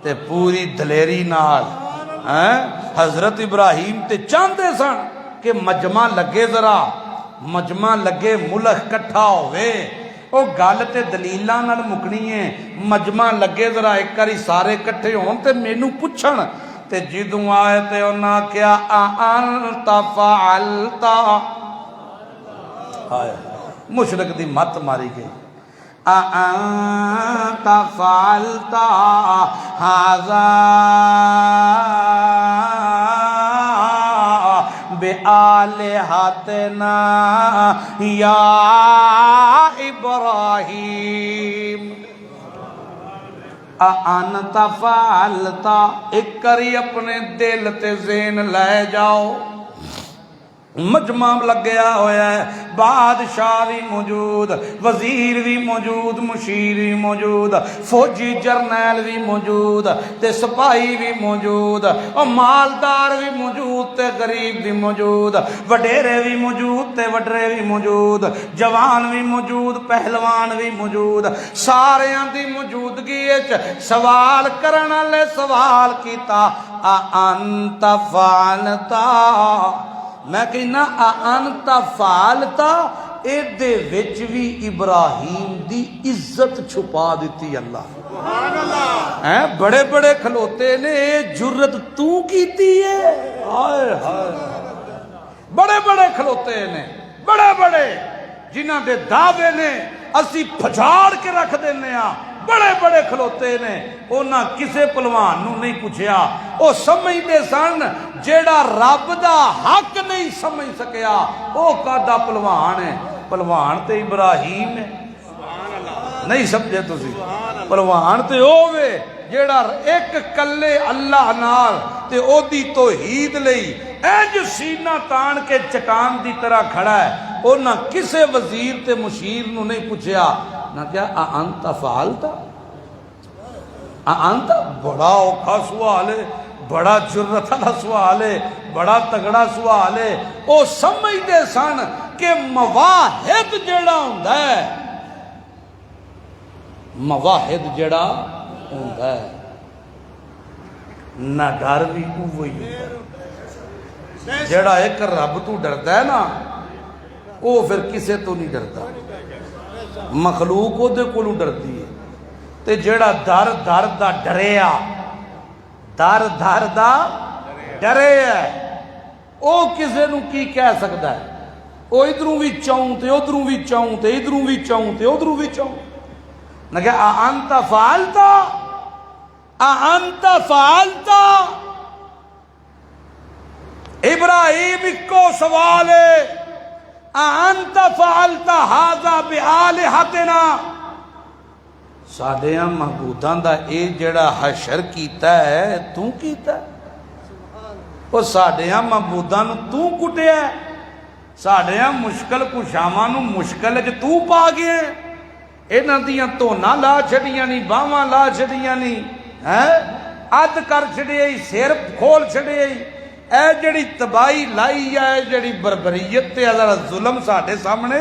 تے پوری دلیری نال حضرت ابراہیم تے چاہتے سن کہ مجمع لگے ذرا مجمع لگے ملک کٹھا ہوئے او گل تے دلیلاں نال مکنی ہے مجمع لگے ذرا ایک کری سارے کٹھے ہون تے مینوں پوچھن تے جدوں آئے تے انہاں کیا انت فعلتا مشرک دی مت ماری گئی انت فعلتا ھذا بآلہتنا یا ابراہیم انت فعلتا ایک کری اپنے دل تے ذہن لے جاؤ مجمع لگیا ہویا ہے بادشاہ بھی موجود وزیر بھی موجود مشیر بھی موجود فوجی جرنیل بھی موجود تے سپاہی بھی موجود اور مالدار بھی موجود تے غریب بھی موجود وڈیرے بھی موجود تے وڈرے بھی موجود جوان بھی موجود پہلوان بھی موجود ساریاں دی موجودگی سوال کرنا لے سوال کیتا انت فعلتا میں کہنا انت فعلتا ایدے وچ بھی ابراہیم دی عزت چھپا دیتی اللہ. سبحان اللہ. بڑے بڑے کھلوتے نے جرت تو کیتی ہے. ہائے ہائے. بڑے بڑے کھلوتے نے بڑے بڑے جنہاں دے دعوے نے اسی پھجاڑ کے رکھ دینے ہاں. بڑے بڑے کھلوتے نے انہاں کسے پلوان نو نہیں پوچھیا. او سمجھدے سن جیڑا رب دا حق نہیں سمجھ سکیا او کادا پلوان ہے. پلوان تے ابراہیم ہے. نہیں سمجھے تسی؟ پلوان تے اوے جیڑا ایک کلے اللہ نال تے او دی توحید لئی اینج سینہ تان کے چٹان دی طرح کھڑا ہے. او نہ کسے وزیر تے مشیر نو نہیں پوچھیا نہ کیا انت فعلتا. انت بڑا اوکھا سوال ہے, بڑا جرت والا سوال ہے, بڑا تگڑا سوال ہے. او سمجھدے سن کہ مواحد جڑا ہوندا ہے, مواحد جڑا ہوندا ہے نہ ڈر بھی اوہی ہوندا ہے. جڑا ایک رب تو ڈردا ہے نا او پھر کسے تو نہیں ڈردا. مخلوق او دے کولوں ڈردی ہے. تے جڑا در در دا ڈریا, در در دا ڈرے ہے, او کسے نو کی کہہ سکتا ہے. او ادھروں بھی چاہوں تے ادھروں بھی چاہوں تے ادھروں بھی چاہوں تے ادھروں بھی چاہوں. نہ کہ انت فعلتا, انت فعلتا. ابراہیم کو سوال ہے انت فعلت ھذا بآلہتنا. ساڈیاں معبوداں دا اے جڑا حشر کیتا ہے تو کیتا ہے. او ساڈیاں معبوداں نو تو کٹیا ہے. ساڈیاں مشکل کشاواں نو مشکل وچ تو پا گیا ہے. انہاں دیاں تونا لا چھڑیاں نہیں, باواں لا چھڑیاں نہیں, اد کر چھڑے, سر کھول چھڑے. اے جڑی تباہی لائی ہے, جڑی بربریت تے ظلم ساڈے سامنے,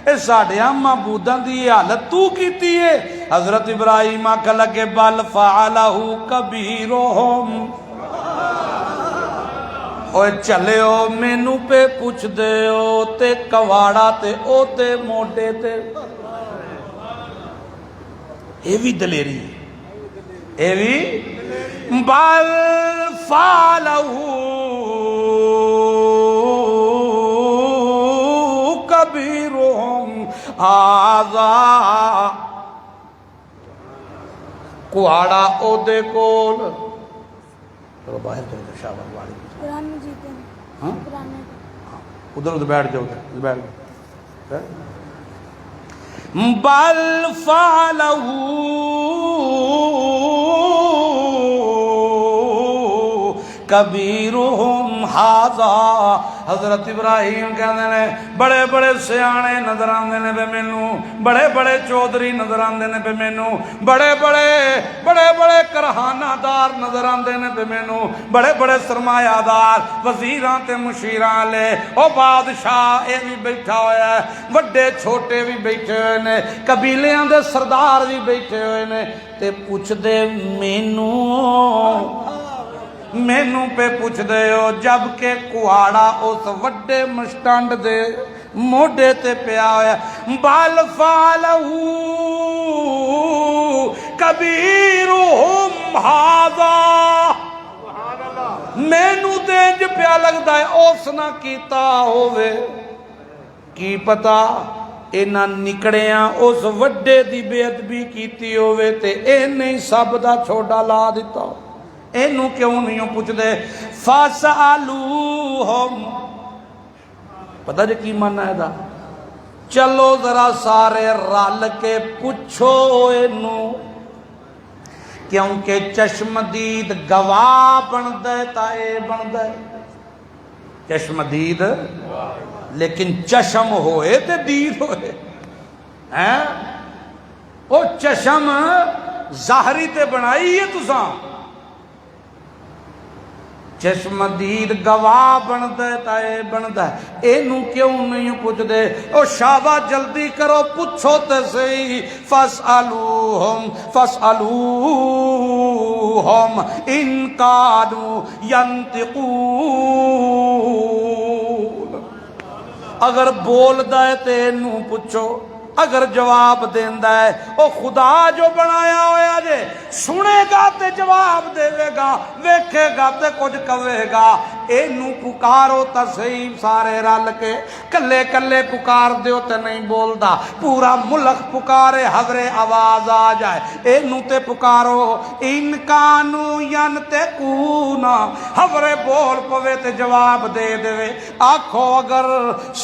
اے ساڈیاں معبوداں دی حالت تو کیتی ہے. حضرت ابراہیم آکھن لگے بل فعلہ کبیرہم. اوے چلیو مینوں پہ پوچھ دیو تے کواڑا تے او تے موڈے تے. اے بھی دلیری ہے, اے بھی بل فعلہ کبیرہم ھذا. کواڑا او دے کول. چلو باہر چلو شاباش والی قرآن مجید ہے. ہاں قرآن میں ادھر ادھر بیٹھ جاؤ, ادھر بیٹھ جاؤ. بل فعلہ کبیرہم ھذا. حضرت ابراہیم کہندے نے بڑے بڑے سیانے نظر آندے نے پہ مینوں, بڑے بڑے چودھری نظر آندے نے پہ مینوں, بڑے بڑے کرہانہ دار نظر آندے نے پہ مینوں, بڑے بڑے سرمایہ دار وزیراں تے مشیراں لے. او بادشاہ اے بھی بیٹھا ہویا ہے, وڈے چھوٹے بھی بیٹھے ہوئے نے, قبیلیاں دے سردار بھی بیٹھے ہوئے نے. تے پوچھ دے مینوں پہ پوچھ دے ہو, جب کہ کواڑا اس وڈے مشٹانڈ دے موڈے تے پیا ہویا. بل فعلہ کبیرہم ھذا. مینوں تے انج پیا لگدا ہے اس نہ کیتا ہووے. کی پتا انہاں نکڑیاں اس وڈے دی بے ادبی کیتی ہووے تے انہیں سب دا چھوڑا لا دیتا ہو. اینو کیوں نہیں پوچھ دے فَاسْأَلُوهُمْ. پتہ جی کی معنی ہے دا؟ چلو ذرا سارے رل کے پوچھو اینو, کیونکہ چشمدید گواہ بن دے تا اے بن دے. چشمدید لیکن چشم ہوئے تے دید ہوئے. او چشم ظاہری تے بنائی ہے تساں, چشمدید گواہ بندا ہے تا اے بندا ہے. اینو کیوں نہیں پوچھ دے؟ او شابا جلدی کرو پوچھو تے صحیح. فاسالوہم ان کانوا ینطقون. اگر بولدا ہے تے اینوں پوچھو، اگر جواب دیندا ہے او خدا جو بنایا ہویا جے سنے گا تے جواب دے گا، ویکھے گا تے کچھ کہے گا۔ اینوں پکارو تا صحیح سارے رل کے، کلے کلے پکار دیو تے نہیں بولدا، پورا ملک پکارے حضر آواز آ جائے۔ اینوں تے پکارو ان کانو ینتقون، حضر بول پوے تے جواب دے دے۔ آکھو اگر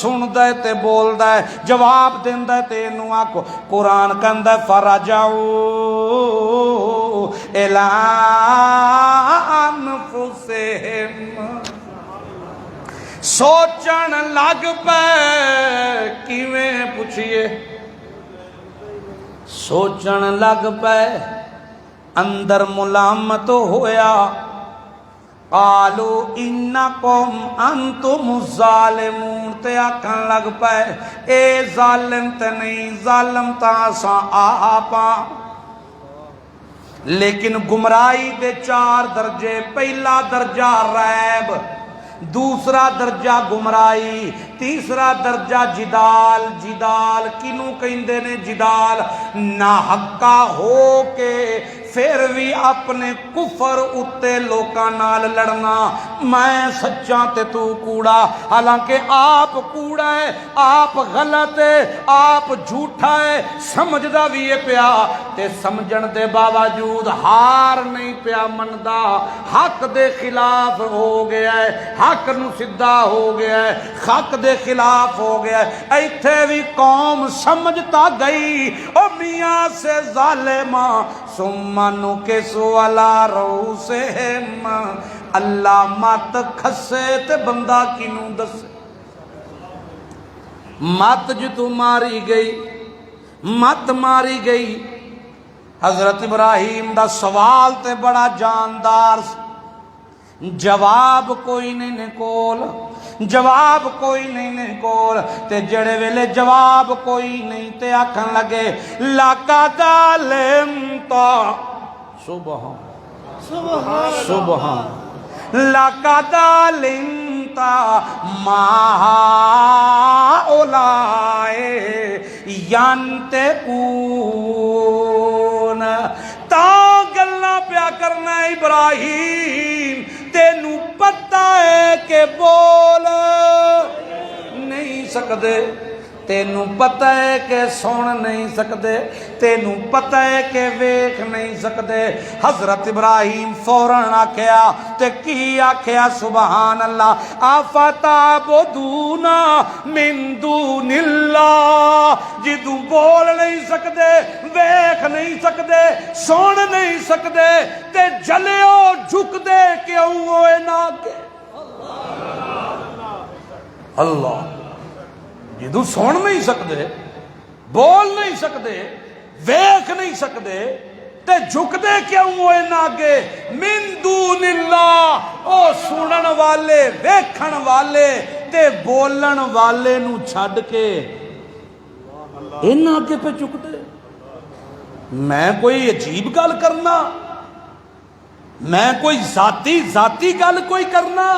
سن دے تے بول دے، جواب دیندا ہے تے اینوں آکھو۔ قرآن کہندا ہے فرجعوا الی انفسہم، سوچن لگ پے، کیویں پوچھئے؟ سوچن لگ پے، اندر ملامت ہویا، قالو انکم انتم الظالمون، تے آکھن لگ پے اے ظالم تے نہیں، ظالم تا اساں آپاں۔ لیکن گمراہی دے 4 درجے، پہلا درجہ ریب، دوسرا درجہ گمراہی، تیسرا درجہ جدال۔ جدال کنوں کہندے نے؟ جدال نہ حقا ہو کے پھر بھی اپنے کفر اتے لوکاں نال لڑنا، میں سچا تے تو کوڑا، حالانکہ آپ کوڑا ہے، آپ غلط ہے، آپ جھوٹا ہے، سمجھدا بھی ہے پیا تے سمجھن دے باوجود ہار نہیں پیا مندا، حق دے خلاف ہو گیا ہے، حق نو سدھا ہو گیا ہے، حق دے خلاف ہو گیا ہے۔ ایتھے بھی قوم سمجھتا گئی او میاں سے ظالماں سمانو کے سوالا رؤوسہم، اللہ مت کھسے تے بندہ کنوں دسے۔ مت جو تو ماری گئی، مت ماری گئی۔ حضرت ابراہیم دا سوال تے بڑا جاندار، جواب کوئی نہیں نے کول، جواب کوئی نہیں نے کول، تے جڑے ویلے جواب کوئی نہیں تے آکھن لگے لَقَدْ عَلِمْتَ، سبحان سبحان، لَقَدْ عَلِمْتَ مَا هَؤُلَاءِ يَنْطِقُونَ، تا گلاں پیا کرنا ابراہیم، تینوں پتہ ہے کہ بول نہیں سکدے، تینوں پتہ ہے کہ سن نہیں سکدے، تینوں پتہ ہے کہ ویکھ نہیں سکدے۔ حضرت ابراہیم فوراً آکھیا تے کی آکھیا؟ سبحان اللہ، افتعبدون من دون اللہ، جدوں بول نہیں سکدے، ویکھ نہیں سکدے، سن نہیں سکدے تے جلیو جھکدے کیوں ہوئے نہ کہ اللہ، جدوں سن نہیں سکدے، بول نہیں سکدے، ویکھ نہیں سکدے تے جھکدے کیوں ہوئے نہ کہ من دون اللہ، او سنن والے، ویکھن والے تے بولن والے نو چھڈ کے انہاں اگے پہ چکدے۔ میں کوئی عجیب گل کرنا، میں کوئی ذاتی گل کوئی کرنا،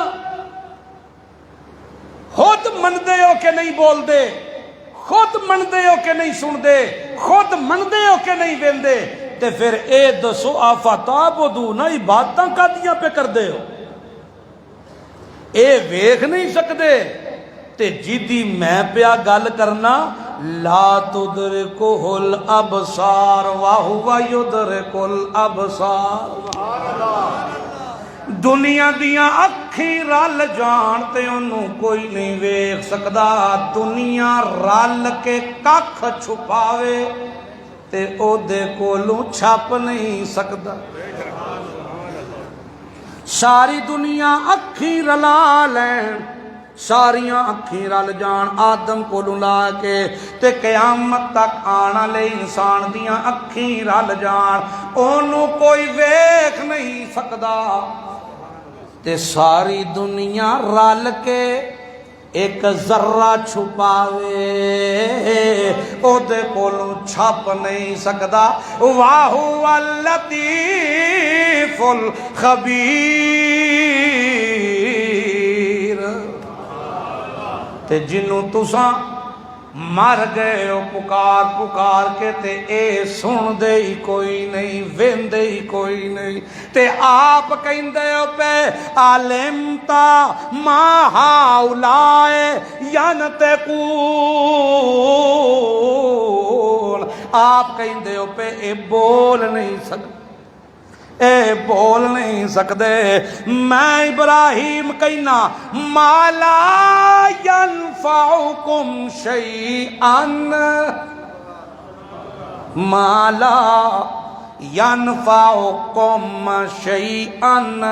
خود مندے ہو کہ نہیں بول دے، خود مندے ہو کہ نہیں سن دے، خود مندے ہو کہ نہیں ویندے، تے پھر اے دسو افتعبدون عبادتاں کادیاں پہ کر دے ہو؟ اے ویکھ نہیں سکدے تے جدی میں پیا گل کرنا، لا تدرکہ الابصار وہو یدرک الابصار، دنیا دیاں اکھی رل جان تے انہوں کوئی نہیں ویکھ سکدا، دنیا رل کے ککھ چھپاوے تے او دے کولوں چھپ نہیں سکدا۔ ساری دنیا اکھی رلا لین، ساریاں اکھی رل جان آدم کو لا کے تے قیامت تک آنا لے انسان دیاں اکھی رل جان، انہوں کوئی ویکھ نہیں سکدا تے ساری دنیا رل کے ایک ذرہ چھپاوے او دے کولوں چھپ نہیں سکدا۔ واہو اللطیف الخبیر، تے جنوں تساں مر گئے ہو پکار پکار کے تے اے سن دے ہی کوئی نہیں ویندے ہی کوئی نہیں تے آپ کہندے ہو پہ علمتا ما ہاؤلائے ینطقون آپ کہندے ہو پہ اے بول نہیں سکتے اے بول نہیں سکدے میں ابراہیم کہنا مالا ینفعکم شیئن مالا ینفعکم شیئن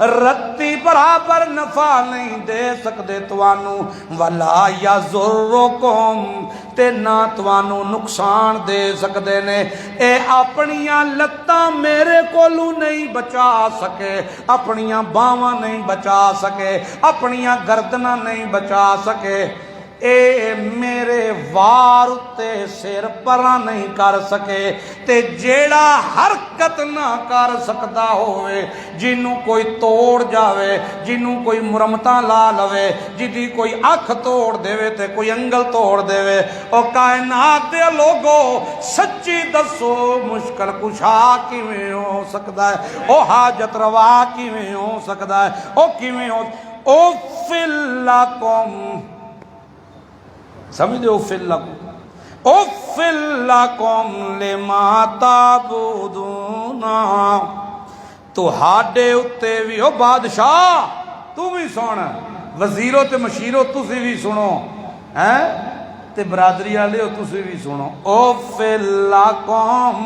رتی برابر نفع نہیں دے سکدے توانو ولا یضرکم تے نہ توانو نقصان دے سکدے نے اے اپنیاں لتاں میرے کولو نہیں بچا سکے اپنیاں باواں نہیں بچا سکے اپنیاں گردناں نہیں بچا سکے اے میرے وار تے سر پرا نہیں کر سکے تے جیڑا حرکت نہ کر سکتا ہوئے جنوں کوئی توڑ جاوے جنوں کوئی مرمتاں لا لوے جدی کوئی اکھ توڑ دے تے کوئی انگل توڑ دے او کائنات دے لوگو سچی دسو مشکل کشا کیویں ہو سکتا ہے او حاجت روا کیویں ہو سکتا ہے او کیویں ہو اوفل لکم سمجھے اوفل لکم اوفل لکم لما تعبدون تو ہاڈے اتے بھی او بادشاہ تو بھی سونا وزیروں تے مشیروں تسی بھی سنو تے برادری والے ہو تسی بھی سنو اوفل لکم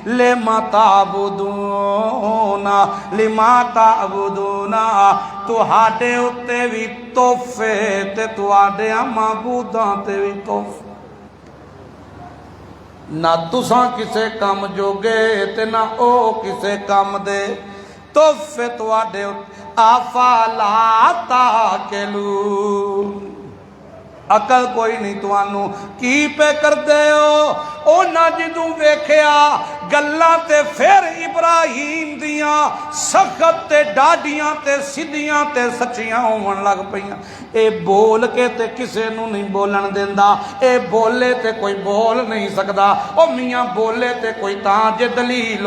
لما تعبدون لما تعبدون تو ہاڈے اتے بھی توفے تے تو آڈے معبوداں تے بھی توفے نہ تساں کسے کام جوگے تے نہ او کسے کام دے توفے تو آڈے افلا تاکلون عقل کوئی نہیں توانو کی پہ کر دے ہو او نہ جدوں ویکھیا گلاں تے پھر ابراہیم دیاں سخت تے ڈاڈیاں تے سدھیاں تے سچیاں ہون لگ پیاں اے بول کے تے کسے نو نہیں بولن دیندا اے بولے تے کوئی بول نہیں سکدا او میاں بولے تے کوئی تاں جے دلیل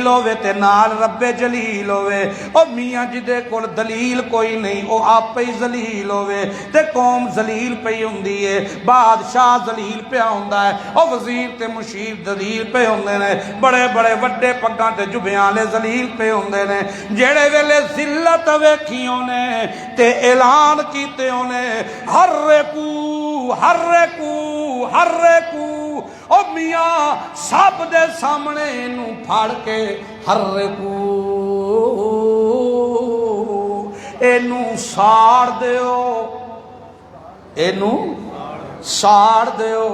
ہوے تے نال رب جلیل ہوے او میاں جدے کول دلیل کوئی نہیں او آپ ہی ذلیل ہوے تے قوم ذلیل پئی ہوندی ہے بادشاہ ذلیل پیا ہوندا ہے او وزیر تے مشیر ذلیل پہ ہوندے نے بڑے بڑے وڈے پگاں تے جبیاں والے ذلیل پہ ہوندے نے جڑے ویلے ذلت ویکھیوں نے تے اعلان کیتے ہونے ہرکو او میاں سب دے سامنے نو پھاڑ کے ہرکو اینو ساڑ دیو اینو ساڑ دیو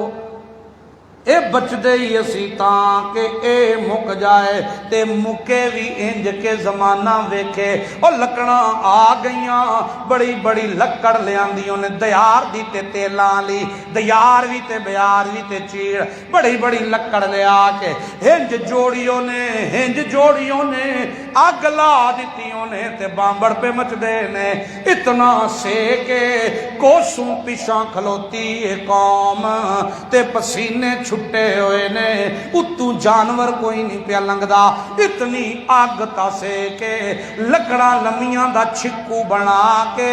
اے بچ دے ہی اسی تاں کہ اے مک جائے تے مکے بھی انج کے زمانہ ویکھے او لکڑاں آ گئیاں بڑی بڑی لکڑ لے آندیوں نے دیار دی تے تیلاں لی دیار بھی تے بیار بھی تے چیڑ بڑی بڑی لکڑ لے آ کے ہنج جوڑیوں نے آگ لا دیتیوں نے تے بامبڑ پہ مچ دے نے اتنا سے کہ کوسوں پیشاں کھلوتی اے قوم تے پسینے چھٹے ہوئے نے اتو جانور کوئی نہیں پیا لنگدا اتنی آگ تاسے کے لکڑا لمیاں دا چھکو بنا کے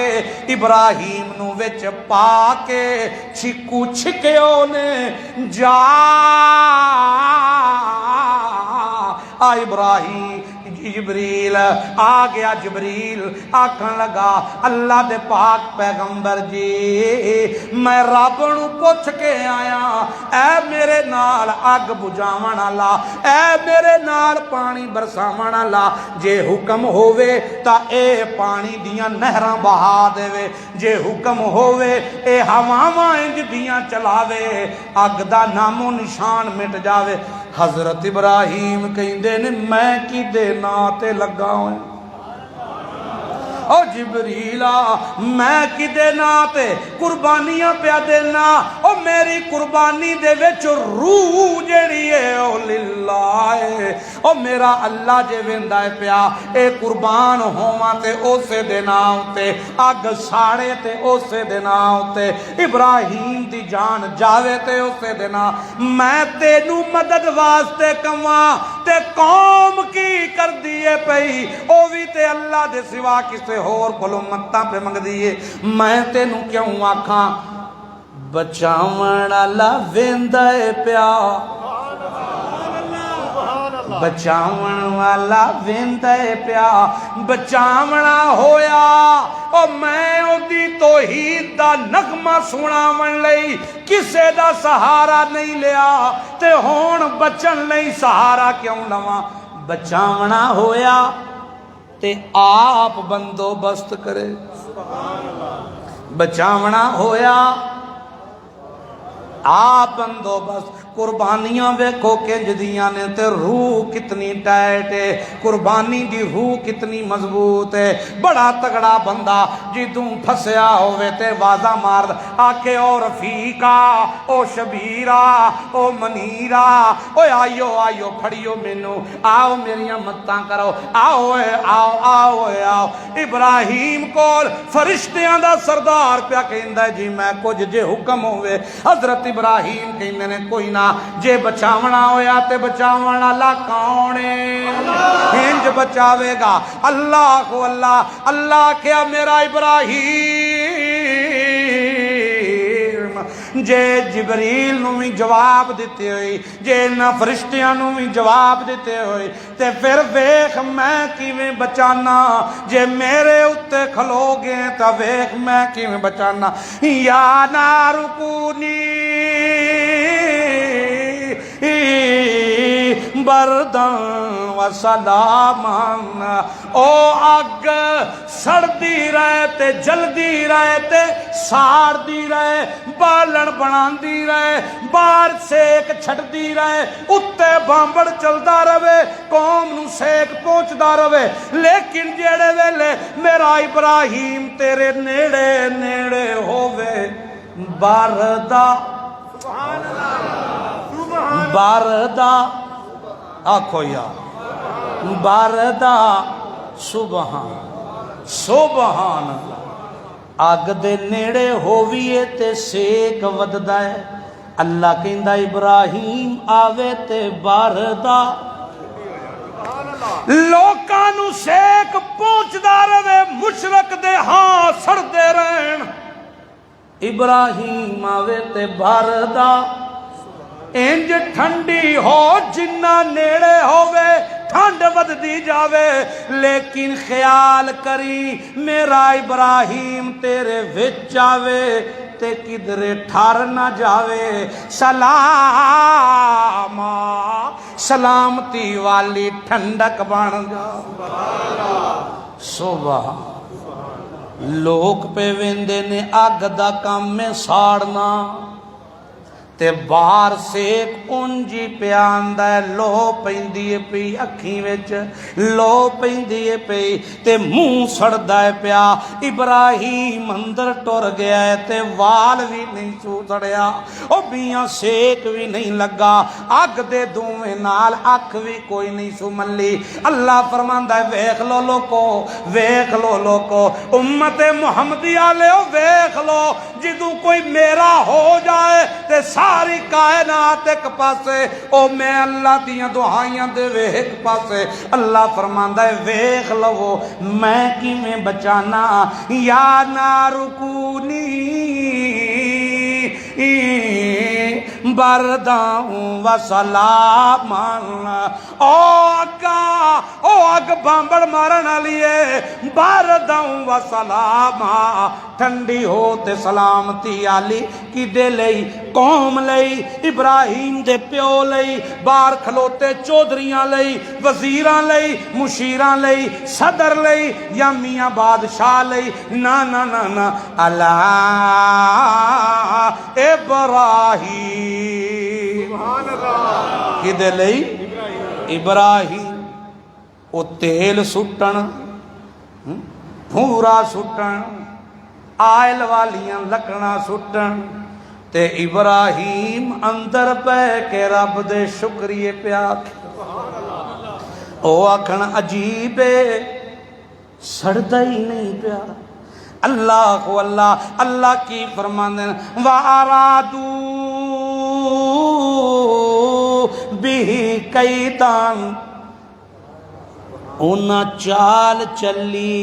ابراہیم نو وچ پا کے چھکو چھکیوں نے جا ابراہیم جبریل آ گیا جبریل آکھن لگا اللہ دے پاک پیغمبر جی میں رب نو پوچھ کے آیا اے میرے نال اگ بجاون والا اے میرے نال پانی برساون والا جے حکم ہووے تا اے پانی دیاں نہراں بہا دے جے حکم ہووے اے ہواواں انج دیاں چلاوے اگ دا نام و نشان مٹ جاوے حضرت ابراہیم کہندے نے میں کی دینا تے لگا ہوئے او جبریلا میں کی دینا تے قربانیاں پیا دینا او میری قربانی دے وچ روح جڑی ہے او للہ ہے او میرا اللہ جے ویندا ہے پیا اے قربان ہوواں تے اسے دے نام تے اگ ساڑے تے اسے دے نام تے ابراہیم دی جان جاوے تے اسے دے نام میں تینوں مدد واسطے کواں تے قوم کی کر دیے پئی او بھی تے اللہ دے سوا کسے ہور کولوں متاں پہ منگ دیے میں تینوں کیوں آکھاں بچاون والا ویندا اے پیا بچاون والا ویندا اے پیا بچاونا ہویا او میں اودی توحید دا نغمہ سناون لئی کسے دا سہارا نہیں لیا تے ہون بچن لئی سہارا کیوں لواں بچاونا ہویا تے آپ بندوبست کرے بچاونا ہویا آپ بندوبست قربانیاں ویکھو کنج دیاں نے تے روح کتنی ٹائٹ ہے قربانی دی روح کتنی مضبوط ہے بڑا تگڑا بندہ جدوں پھسیا ہوئے تے وازا مار آکے او رفیقا او شبیرا او منیرا او آئیو آئیو پھڑیو مینو آؤ میریاں متاں کرو آؤ اے آؤ آؤ اے آؤ ابراہیم کول فرشتیاں دا سردار پیا کہندا ہے جی میں کچھ جے حکم ہوئے حضرت ابراہیم کہندے نے کوئی نہ جے بچاونا ہویا تے بچاونا اللہ کونے ہنج بچاوے گا اللہ کو اللہ کیا میرا ابراہیم جے جبریل نو بھی جواب دیتے ہوئی جے نہ فرشتیاں نو بھی جواب دیتے ہوئی تے پھر ویکھ میں کیویں بچانا جے میرے اتے کھلو گے تا ویکھ میں کیویں بچانا یا نار کونی بردن و سلامان او اگ سڑدی رہے تے جلدی رہے تے ساڑ دی رہے بالن بنان دی رہے بار سیک چھٹ دی رہے اتے بامبڑ چلدا رہے قوم نو سیک پہنچدا رہے لیکن جیڑے ویلے میرا ابراہیم تیرے نیڑے نیڑے ہووے باردہ باردہ آکھو یا باردہ سبحان اللہ آگ دے نیڑے ہوویے تے سیک وددا ہے اللہ کہندا ابراہیم آوے تے باردہ لوکاں نو سیک پہنچدا رہے مشرق دے ہاں سڑدے رہن ابراہیم آوے تے باردہ انج ٹھنڈی ہو جنہ نیڑے ہووے ٹھنڈ ود دی جاوے لیکن خیال کری میرا ابراہیم تیرے وچ آوے تے کدرے ٹھار نہ جاوے سلامتی والی ٹھنڈک بن جا سبحان لوگ پہ ویندے نے اگ دا کام میں ساڑنا تے باہر سیک انجی پہ آندہ ہے لو پیندیے پی اکھیں وچ لو پیندیے پی تے منہ سڑدا ہے پیا ابراہیم اندر ٹر گیا ہے تے وال بھی نہیں چوتڑیا او بیاں سیک بھی نہیں لگا اگ دے دوویں نال اکھ بھی کوئی نہیں سو ملی اللہ فرماندا ہے ویکھ لو لوکو امت محمدیہ لیو ویکھ لو جدوں کوئی میرا ہو جائے تے ساری کائنات ایک پاسے او میں اللہ دیاں دعائیاں دے وے ایک پاسے اللہ فرماندا ہے ویکھ لو میں کیویں بچانا یا نارکونی برداں و سلامان او اگ بامبڑ مارنا لیے برداں و سلاما ٹھنڈی ہو تے سلامتی آلی کی دے لئی قوم لئی ابراہیم دے پیو لئی بار کھلوتے چودریاں لئی وزیراں لئی مشیراں لئی صدر لئی یا میاں بادشاہ لئی نا نا نا نا اللہ ابراہیم کدے لئی ابراہیم او تیل سٹن پھورا سٹن آئل والیاں لکڑاں سٹن تے ابراہیم اندر پہ کے رب دے شکریے پیا او آکھن عجیب ہے سڑتا ہی نہیں پیا اللہ کو اللہ کی فرماندے وَآرَادُوا بِهِ كَيْدًا اونا چال چلی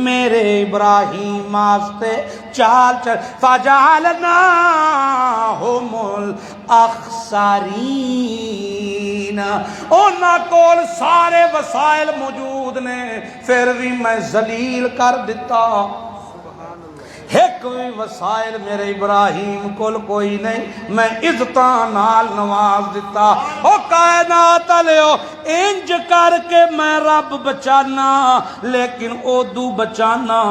میرے ابراہیم آستے چال چل فَجَعَلْنَاهُمُ الْأَخْسَرِينَ اونا کول سارے وسائل موجود نے پھر بھی میں ذلیل کر دیتا ایک بھی وسائل میرے ابراہیم کول کوئی نہیں میں عزتاں نال نواز دیتا او کائنات لیو انج کر کے میں رب بچانا لیکن او دو بچانا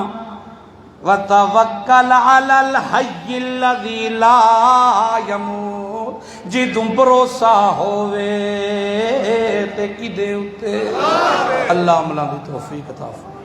وَتَوَكَّلْ عَلَى الْحَيِّ الَّذِي لَا يَمُوتُ جی تم بھروسہ ہوئے تے کی دے اتے اللہ عملہ بھی توفیق عطا فرمائے